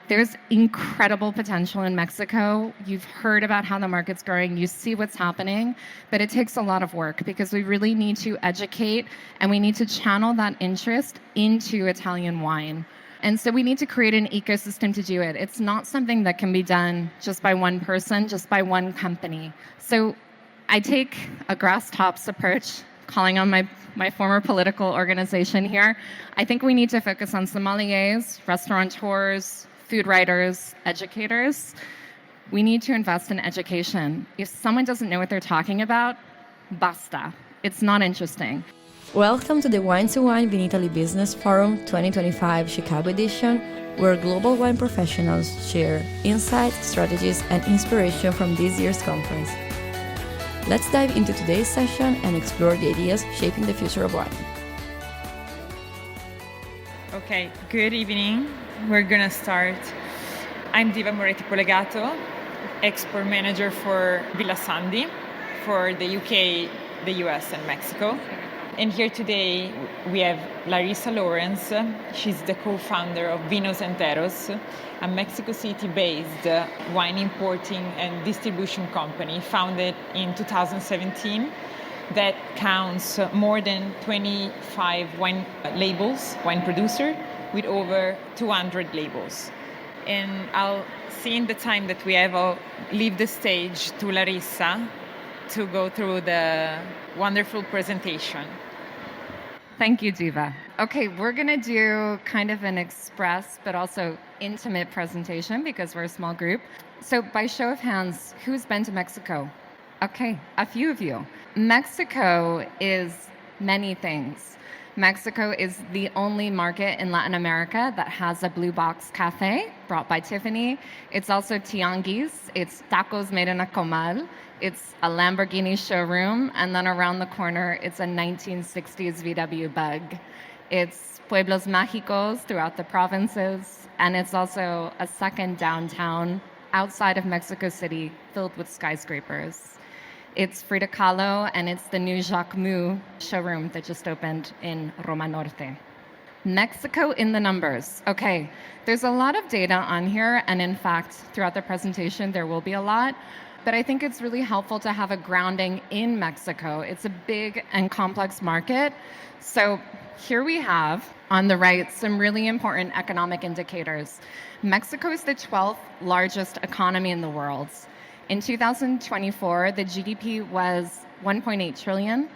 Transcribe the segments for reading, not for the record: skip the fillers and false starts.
There's incredible potential in Mexico. You've heard about how the market's growing. You see what's happening, but it takes a lot of work because we really need to educate and we need to channel that interest into Italian wine. And so we need to create an ecosystem to do it. It's not something that can be done just by one person, just by one company. So I take a grass tops approach, calling on my former political organization here. I think we need to focus on sommeliers, restaurateurs, food writers, educators. We need to invest in education. If someone doesn't know what they're talking about, basta. It's not interesting. Welcome to the wine2wine Vinitaly Business Forum 2025 Chicago edition, where global wine professionals share insights, strategies, and inspiration from this year's conference. Let's dive into today's session and explore the ideas shaping the future of wine. Okay, good evening. We're gonna start. I'm Diva Moretti Polegato, export manager for Villa Sandy for the UK, the US, and Mexico. And here today we have Larissa Lawrence. She's the co-founder of Vinos Enteros, a Mexico City-based wine importing and distribution company founded in 2017 that counts more than 25 wine labels, wine producer, with over 200 labels. And I'll see in the time that we have, I'll leave the stage to Larissa to go through the wonderful presentation. Thank you, Diva. Okay, we're gonna do kind of an express but also intimate presentation because we're a small group. So by show of hands, who's been to Mexico? Okay, a few of you. Mexico is many things. Mexico is the only market in Latin America that has a blue box cafe brought by Tiffany. It's also tianguis. It's tacos made in a comal. It's a Lamborghini showroom. And then around the corner, it's a 1960s VW bug. It's pueblos mágicos throughout the provinces. And it's also a second downtown outside of Mexico City filled with skyscrapers. It's Frida Kahlo, and it's the new Jacques Mou showroom that just opened in Roma Norte. Mexico in the numbers. Okay, there's a lot of data on here, and in fact, throughout the presentation, there will be a lot. But I think it's really helpful to have a grounding in Mexico. It's a big and complex market. So here we have, on the right, some really important economic indicators. Mexico is the 12th largest economy in the world. In 2024, the GDP was 1.8 trillion,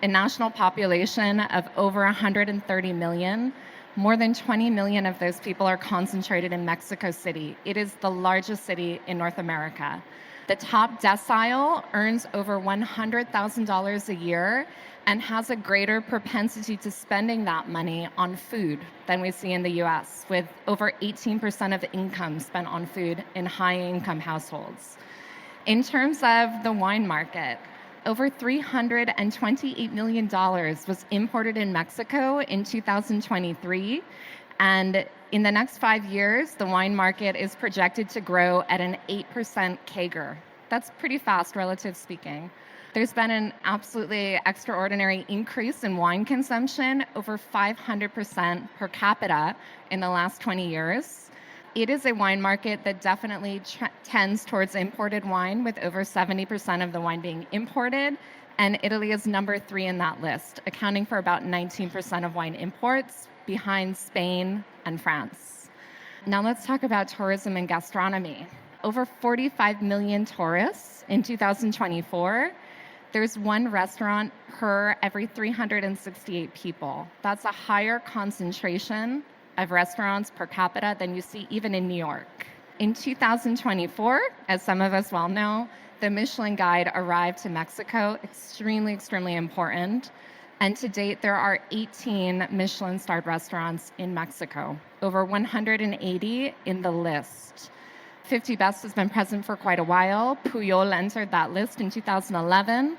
a national population of over 130 million. More than 20 million of those people are concentrated in Mexico City. It is the largest city in North America. The top decile earns over $100,000 a year and has a greater propensity to spending that money on food than we see in the US, with over 18% of income spent on food in high-income households. In terms of the wine market, over $328 million was imported in Mexico in 2023. And in the next 5 years, the wine market is projected to grow at an 8% CAGR. That's pretty fast, relative speaking. There's been an absolutely extraordinary increase in wine consumption, over 500% per capita in the last 20 years. It is a wine market that definitely tends towards imported wine, with over 70% of the wine being imported, and Italy is number 3 in that list, accounting for about 19% of wine imports, behind Spain and France. Now let's talk about tourism and gastronomy. Over 45 million tourists in 2024. There's one restaurant per every 368 people. That's a higher concentration of restaurants per capita than you see even in New York. In 2024, as some of us well know, the Michelin Guide arrived to Mexico, extremely, extremely important. And to date, there are 18 Michelin-starred restaurants in Mexico, over 180 in the list. 50 Best has been present for quite a while. Pujol entered that list in 2011.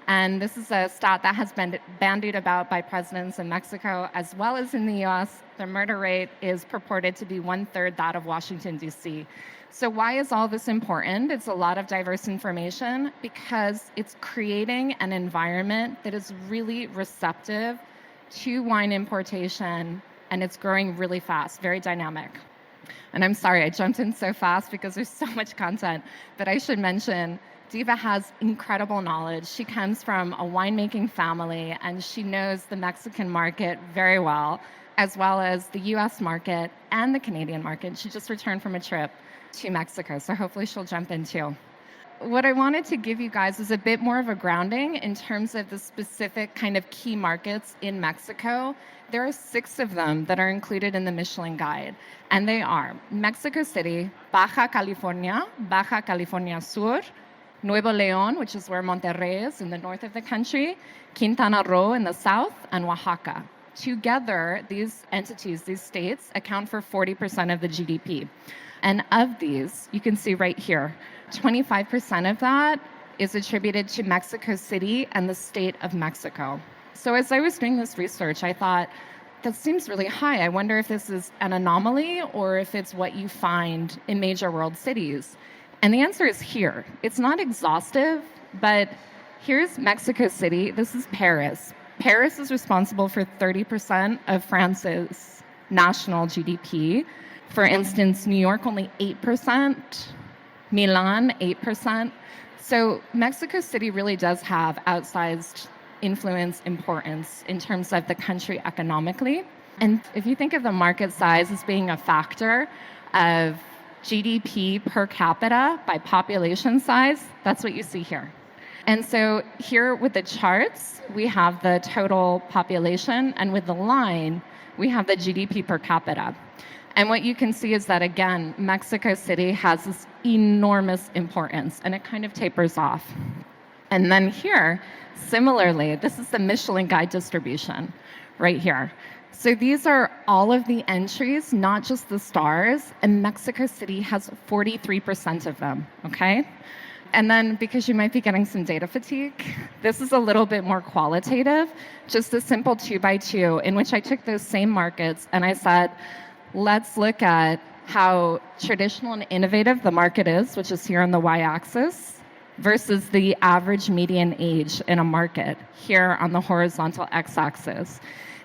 And this is a stat that has been bandied about by presidents in Mexico as well as in the US. The murder rate is purported to be 1/3 that of Washington, D.C. So why is all this important? It's a lot of diverse information because it's creating an environment that is really receptive to wine importation, and it's growing really fast, very dynamic. And I'm sorry, I jumped in so fast because there's so much content, but I should mention Diva has incredible knowledge. She comes from a winemaking family and she knows the Mexican market very well as the US market and the Canadian market. She just returned from a trip to Mexico, so hopefully she'll jump in too. What I wanted to give you guys is a bit more of a grounding in terms of the specific kind of key markets in Mexico. There are 6 of them that are included in the Michelin Guide, and they are Mexico City, Baja California Sur, Nuevo León, which is where Monterrey is in the north of the country, Quintana Roo in the south, and Oaxaca. Together, these entities, these states, account for 40% of the GDP. And of these, you can see right here, 25% of that is attributed to Mexico City and the state of Mexico. So as I was doing this research, I thought, that seems really high. I wonder if this is an anomaly or if it's what you find in major world cities. And the answer is here. It's not exhaustive, but here's Mexico City. This is Paris. Paris is responsible for 30% of France's national GDP. For instance, New York only 8%, Milan 8%. So Mexico City really does have outsized influence, importance in terms of the country economically. And if you think of the market size as being a factor of GDP per capita by population size, that's what you see here. And so here with the charts, we have the total population, and with the line, we have the GDP per capita. And what you can see is that, again, Mexico City has this enormous importance, and it kind of tapers off. And then here, similarly, this is the Michelin Guide distribution right here. So these are all of the entries, not just the stars, and Mexico City has 43% of them, okay? And then, because you might be getting some data fatigue, this is a little bit more qualitative, just a simple 2x2 in which I took those same markets and I said, let's look at how traditional and innovative the market is, which is here on the y-axis, versus the average median age in a market here on the horizontal x-axis.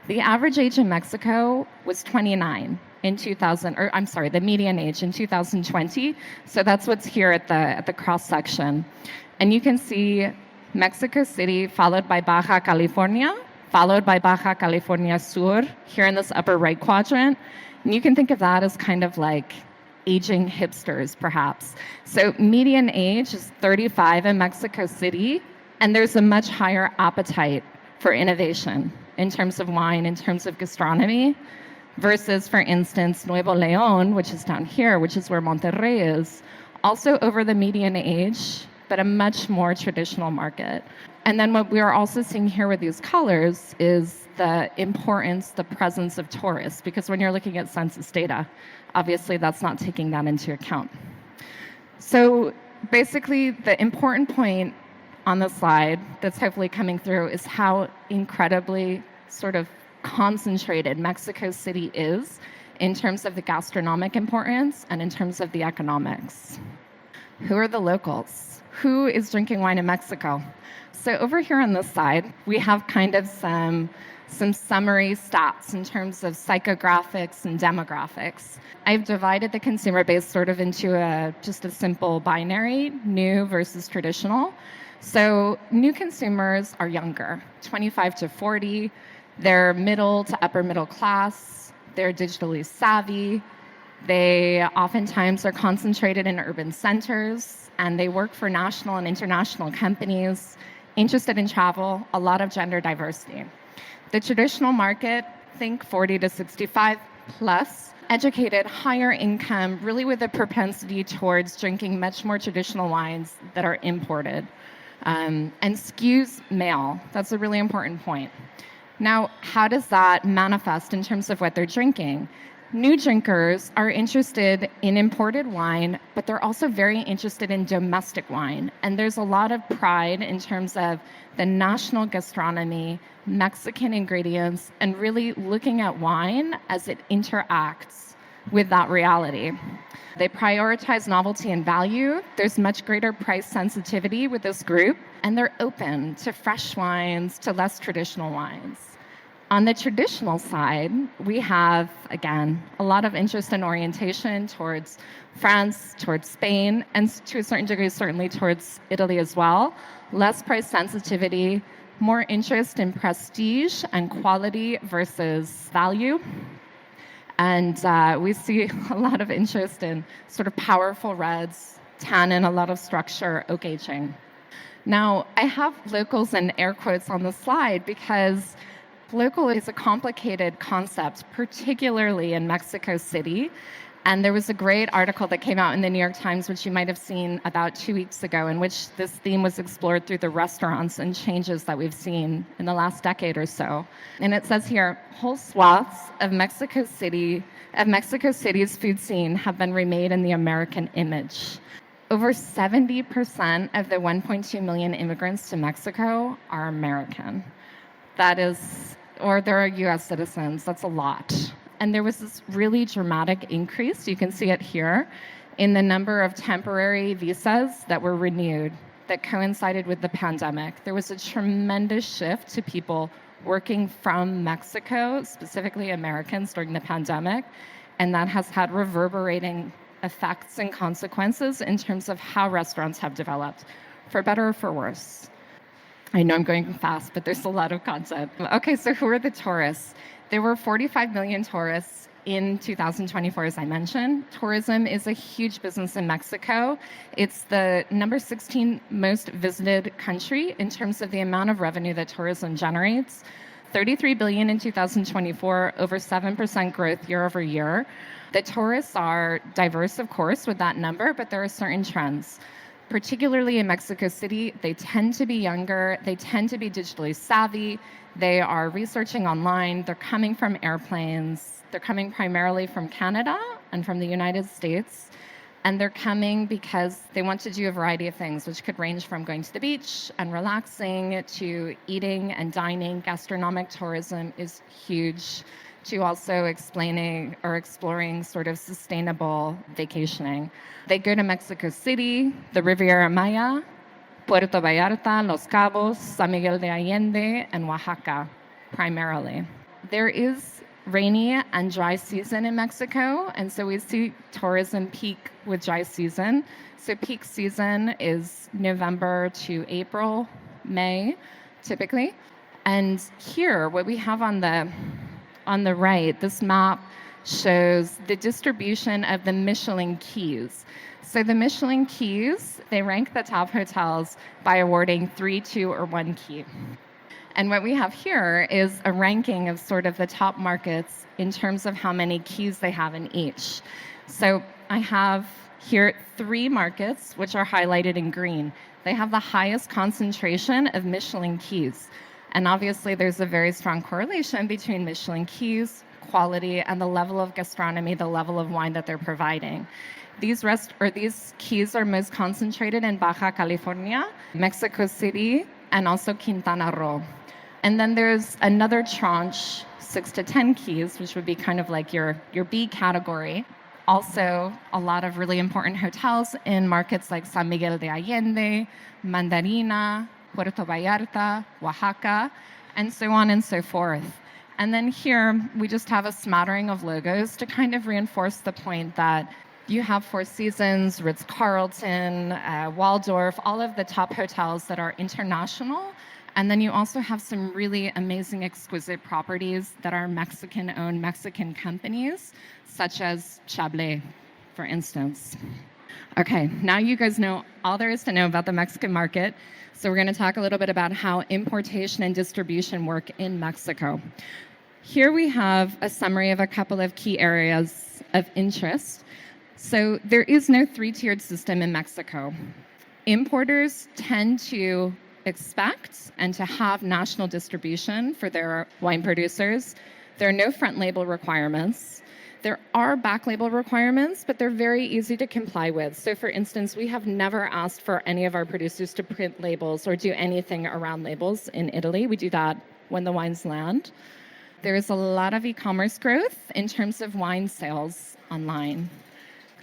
The average age in Mexico was 29 in 2000, or I'm sorry, the median age in 2020. So that's what's here at the cross section. And you can see Mexico City followed by Baja California, followed by Baja California Sur here in this upper right quadrant. And you can think of that as kind of like aging hipsters, perhaps. So median age is 35 in Mexico City, and there's a much higher appetite for innovation in terms of wine, in terms of gastronomy, versus, for instance, Nuevo León, which is down here, which is where Monterrey is, also over the median age, but a much more traditional market. And then what we are also seeing here with these colors is the importance, the presence of tourists, because when you're looking at census data, obviously that's not taking that into account. So basically, the important point on the slide that's hopefully coming through is how incredibly sort of concentrated Mexico City is in terms of the gastronomic importance and in terms of the economics. Who are the locals? Who is drinking wine in Mexico? So over here on this side, we have kind of some summary stats in terms of psychographics and demographics. I've divided the consumer base sort of into just a simple binary, new versus traditional. So new consumers are younger, 25 to 40. They're middle to upper middle class. They're digitally savvy. They oftentimes are concentrated in urban centers, and they work for national and international companies, interested in travel, a lot of gender diversity. The traditional market, think 40 to 65 plus, educated, higher income, really with a propensity towards drinking much more traditional wines that are imported. And skews male. That's a really important point. Now, how does that manifest in terms of what they're drinking? New drinkers are interested in imported wine, but they're also very interested in domestic wine. And there's a lot of pride in terms of the national gastronomy, Mexican ingredients, and really looking at wine as it interacts with that reality. They prioritize novelty and value. There's much greater price sensitivity with this group, and they're open to fresh wines, to less traditional wines. On the traditional side, we have, again, a lot of interest and orientation towards France, towards Spain, and to a certain degree, certainly towards Italy as well. Less price sensitivity, more interest in prestige and quality versus value. And we see a lot of interest in sort of powerful reds, tannin, a lot of structure, oak aging. Now, I have locals in air quotes on the slide because local is a complicated concept, particularly in Mexico City. And there was a great article that came out in the New York Times, which you might have seen about 2 weeks ago, in which this theme was explored through the restaurants and changes that we've seen in the last decade or so. And it says here, whole swaths of Mexico's food scene have been remade in the American image. Over 70% of the 1.2 million immigrants to Mexico are American. That is, or they're US citizens, that's a lot. And there was this really dramatic increase, you can see it here, in the number of temporary visas that were renewed that coincided with the pandemic. There was a tremendous shift to people working from Mexico, specifically Americans, during the pandemic, and that has had reverberating effects and consequences in terms of how restaurants have developed, for better or for worse. I know I'm going fast, but there's a lot of content. Okay, so who are the tourists? There were 45 million tourists in 2024, as I mentioned. Tourism is a huge business in Mexico. It's the number 16 most visited country in terms of the amount of revenue that tourism generates. 33 billion in 2024, over 7% growth year over year. The tourists are diverse, of course, with that number, but there are certain trends. Particularly in Mexico City, they tend to be younger, they tend to be digitally savvy, they are researching online, they're coming from airplanes, they're coming primarily from Canada and from the United States, and they're coming because they want to do a variety of things, which could range from going to the beach and relaxing to eating and dining. Gastronomic tourism is huge, to also explaining or exploring sort of sustainable vacationing. They go to Mexico City, the Riviera Maya, Puerto Vallarta, Los Cabos, San Miguel de Allende, and Oaxaca, primarily. There is rainy and dry season in Mexico, and so we see tourism peak with dry season. So peak season is November to April, May, typically. And here, what we have on the right, this map shows the distribution of the Michelin keys. So the Michelin keys, they rank the top hotels by awarding 3, 2, or 1 key. And what we have here is a ranking of sort of the top markets in terms of how many keys they have in each. So I have here 3 markets, which are highlighted in green. They have the highest concentration of Michelin keys. And obviously, there's a very strong correlation between Michelin keys, quality, and the level of gastronomy, the level of wine that they're providing. These keys are most concentrated in Baja California, Mexico City, and also Quintana Roo. And then there's another tranche, 6 to 10 keys, which would be kind of like your B category. Also, a lot of really important hotels in markets like San Miguel de Allende, Maddalena, Puerto Vallarta, Oaxaca, and so on and so forth. And then here, we just have a smattering of logos to kind of reinforce the point that you have Four Seasons, Ritz-Carlton, Waldorf, all of the top hotels that are international. And then you also have some really amazing, exquisite properties that are Mexican-owned Mexican companies, such as Chablé, for instance. Okay, now you guys know all there is to know about the Mexican market. So we're going to talk a little bit about how importation and distribution work in Mexico. Here we have a summary of a couple of key areas of interest. So there is no 3-tiered system in Mexico. Importers tend to expect and to have national distribution for their wine producers. There are no front label requirements. There are back label requirements, but they're very easy to comply with. So for instance, we have never asked for any of our producers to print labels or do anything around labels in Italy. We do that when the wines land. There is a lot of e-commerce growth in terms of wine sales online.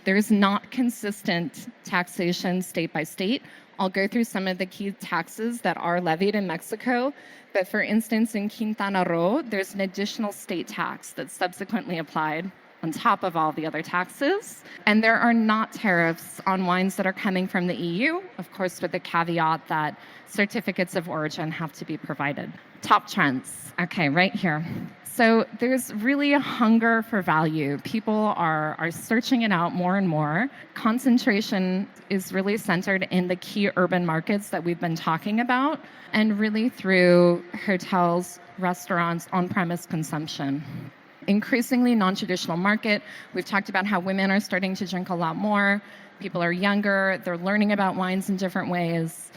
There's not consistent taxation state by state. I'll go through some of the key taxes that are levied in Mexico. But for instance, in Quintana Roo, there's an additional state tax that's subsequently applied on top of all the other taxes. And there are not tariffs on wines that are coming from the EU, of course, with the caveat that certificates of origin have to be provided. Top trends. Okay, right here. So there's really a hunger for value. People are searching it out more and more. Concentration is really centered in the key urban markets that we've been talking about, and really through hotels, restaurants, on-premise consumption. Increasingly non-traditional market. We've talked about how women are starting to drink a lot more. People are younger. They're learning about wines in different ways.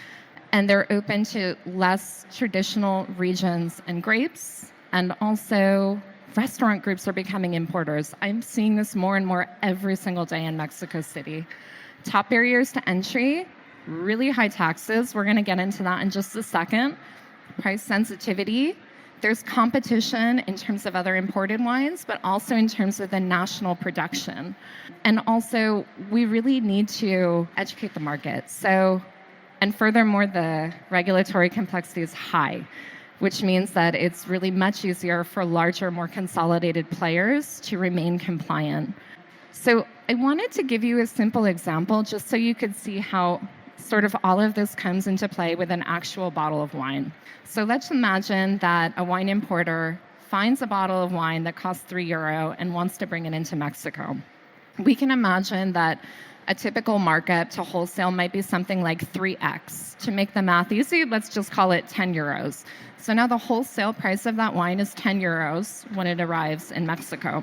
And they're open to less traditional regions and grapes. And also, restaurant groups are becoming importers. I'm seeing this more and more every single day in Mexico City. Top barriers to entry, really high taxes. We're going to get into that in just a second. Price sensitivity. There's competition in terms of other imported wines, but also in terms of the national production. And also, we really need to educate the market. And furthermore, the regulatory complexity is high, which means that it's really much easier for larger, more consolidated players to remain compliant. So I wanted to give you a simple example just so you could see how sort of all of this comes into play with an actual bottle of wine. So let's imagine that a wine importer finds a bottle of wine that costs €3 and wants to bring it into Mexico. We can imagine that a typical markup to wholesale might be something like 3x. To make the math easy, let's just call it €10. So now the wholesale price of that wine is €10 when it arrives in Mexico.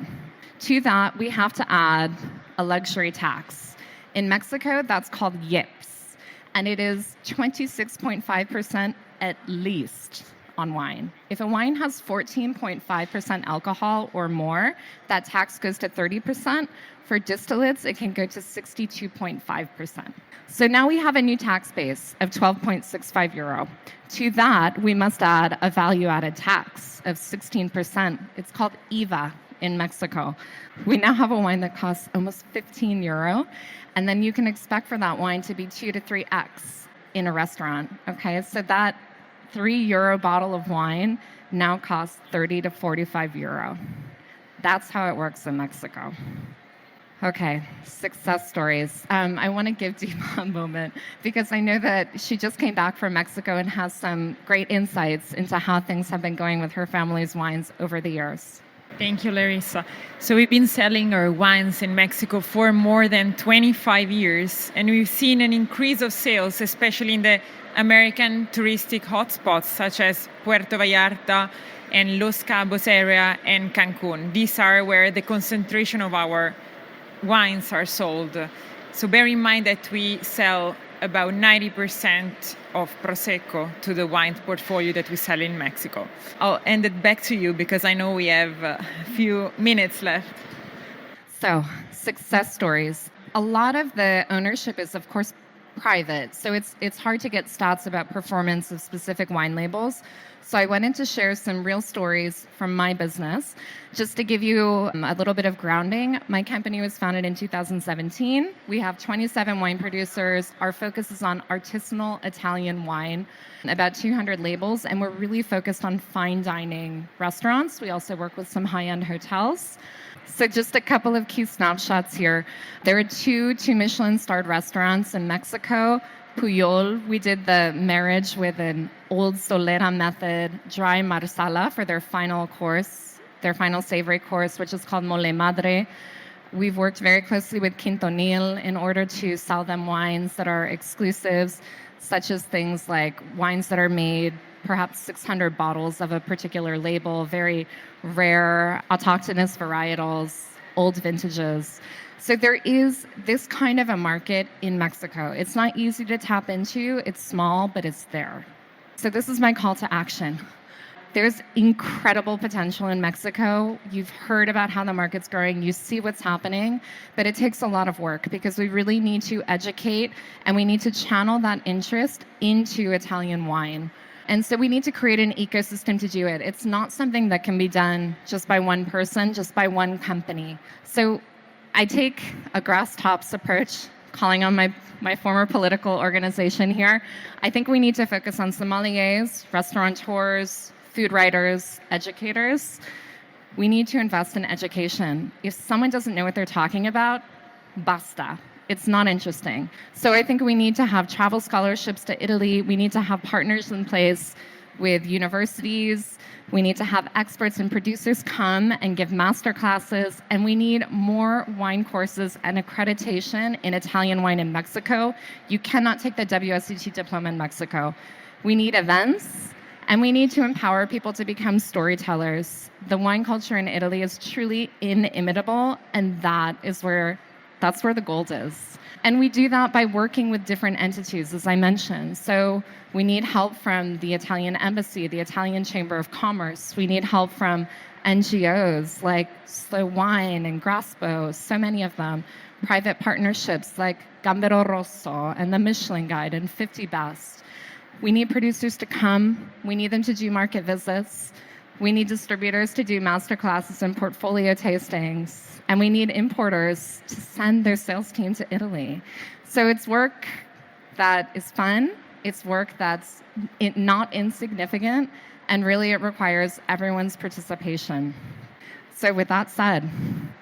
To that, we have to add a luxury tax. In Mexico, that's called yips, and it is 26.5% at least on wine. If a wine has 14.5% alcohol or more, that tax goes to 30%. For distillates, it can go to 62.5%. So now we have a new tax base of €12.65. To that, we must add a value-added tax of 16%. It's called IVA in Mexico. We now have a wine that costs almost €15, and then you can expect for that wine to be 2 to 3x in a restaurant. Okay, so that €3 bottle of wine now costs 30 to 45 euro. That's how it works in Mexico. Okay, success stories. I want to give Diva a moment because I know that she just came back from Mexico and has some great insights into how things have been going with her family's wines over the years. Thank you, Larissa. So we've been selling our wines in Mexico for more than 25 years, and we've seen an increase of sales, especially in the American touristic hotspots such as Puerto Vallarta and Los Cabos area and Cancun. These are where the concentration of our wines are sold. So bear in mind that we sell about 90% of Prosecco to the wine portfolio that we sell in Mexico. I'll hand it back to you because I know we have a few minutes left. So, success stories. A lot of the ownership is, of course, private. So it's hard to get stats about performance of specific wine labels. So I wanted to share some real stories from my business. Just to give you a little bit of grounding, my company was founded in 2017. We have 27 wine producers. Our focus is on artisanal Italian wine, about 200 labels, and we're really focused on fine dining restaurants. We also work with some high-end hotels. So just a couple of key snapshots here. There are two Michelin-starred restaurants in Mexico. Puyol, we did the marriage with an old Solera method dry marsala for their final course, their final savory course, which is called Mole Madre. We've worked very closely with Quintonil in order to sell them wines that are exclusives, such as things like wines that are made, perhaps 600 bottles of a particular label, very rare, autochthonous varietals, old vintages. So there is this kind of a market in Mexico. It's not easy to tap into. It's small, but it's there. So this is my call to action. There's incredible potential in Mexico. You've heard about how the market's growing. You see what's happening, but it takes a lot of work because we really need to educate and we need to channel that interest into Italian wine. And so we need to create an ecosystem to do it. It's not something that can be done just by one person, just by one company. So I take a grass tops approach, calling on my former political organization here. I think we need to focus on sommeliers, restaurateurs, food writers, educators. We need to invest in education. If someone doesn't know what they're talking about, basta. It's not interesting. So I think we need to have travel scholarships to Italy. We need to have partners in place with universities. We need to have experts and producers come and give master classes. And we need more wine courses and accreditation in Italian wine in Mexico. You cannot take the WSET diploma in Mexico. We need events. And we need to empower people to become storytellers. The wine culture in Italy is truly inimitable, and that's where the gold is. And we do that by working with different entities, as I mentioned. So we need help from the Italian Embassy, the Italian Chamber of Commerce. We need help from NGOs like Slow Wine and Graspo, so many of them. Private partnerships like Gambero Rosso and the Michelin Guide and 50 Best. We need producers to come. We need them to do market visits. We need distributors to do master classes and portfolio tastings. And we need importers to send their sales team to Italy. So it's work that is fun. It's work that's not insignificant. And really it requires everyone's participation. So with that said,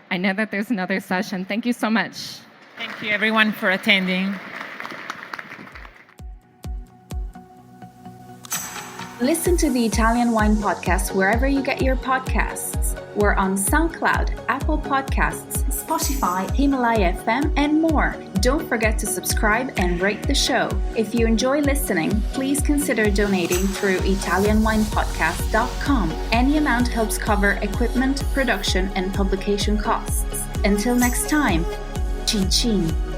I know that there's another session. Thank you so much. Thank you everyone for attending. Listen to the Italian Wine Podcast wherever you get your podcasts. We're on SoundCloud, Apple Podcasts, Spotify, Himalaya FM, and more. Don't forget to subscribe and rate the show. If you enjoy listening, please consider donating through ItalianWinePodcast.com. Any amount helps cover equipment, production, and publication costs. Until next time, cin cin.